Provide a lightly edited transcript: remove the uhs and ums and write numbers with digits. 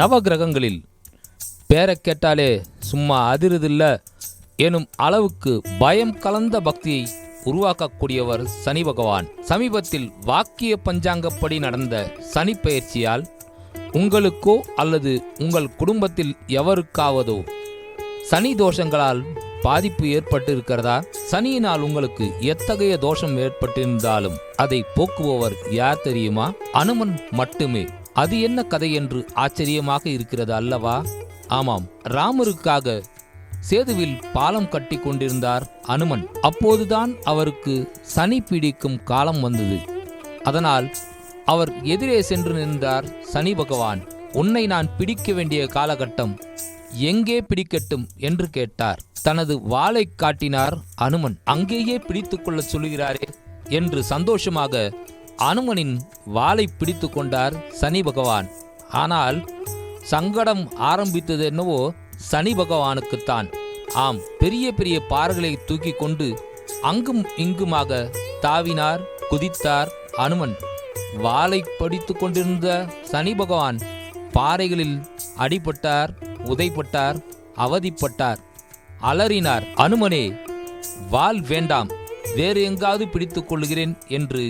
நவகிரகங்களில் பேரை கேட்டாலே சும்மா அதிருதில்ல எனும் அளவுக்கு பயம் கலந்த பக்தியை உருவாக்கக்கூடியவர் சனி பகவான். சமீபத்தில் வாக்கிய பஞ்சாங்கப்படி நடந்த சனி பெயர்ச்சியால் உங்களுக்கோ அல்லது உங்கள் குடும்பத்தில் எவருக்காவதோ சனி தோஷங்களால் பாதிப்பு ஏற்பட்டு இருக்கிறதா? சனியினால் உங்களுக்கு எத்தகைய தோஷம் ஏற்பட்டிருந்தாலும் அதை போக்குபவர் யார் தெரியுமா? அனுமன் மட்டுமே. அது என்ன கதை என்று ஆச்சரியமாக இருக்கிறது அல்லவா? ஆமாம், ராமருக்காக சேதுவில் பாலம் கட்டி கொண்டிருந்தார் அனுமன். அப்போதுதான் அவருக்கு சனி பிடிக்கும் காலம் வந்தது. அதனால் அவர் எதிரே சென்று நின்றார் சனி பகவான். உன்னை நான் பிடிக்க வேண்டிய காலகட்டம், எங்கே பிடிக்கட்டும் என்று கேட்டார். தனது வாளை காட்டினார் அனுமன். அங்கேயே பிடித்துக் கொள்ள சொல்கிறாரே என்று சந்தோஷமாக அனுமனின் வாளை பிடித்து கொண்டார் சனி பகவான். ஆனால் சங்கடம் ஆரம்பித்தது என்னவோ சனி பகவானுக்குத்தான். ஆம், பெரிய பெரிய பாறைகளை தூக்கி கொண்டு அங்கும் இங்குமாக தாவினார், குதித்தார் அனுமன். வாளை படித்து கொண்டிருந்த சனி பகவான் பாறைகளில் அடிபட்டார், உதைப்பட்டார், அவதிப்பட்டார், அலறினார். அனுமனே, வாள் வேண்டாம், வேறு எங்காவது பிடித்துக் கொள்ளுகிறேன் என்று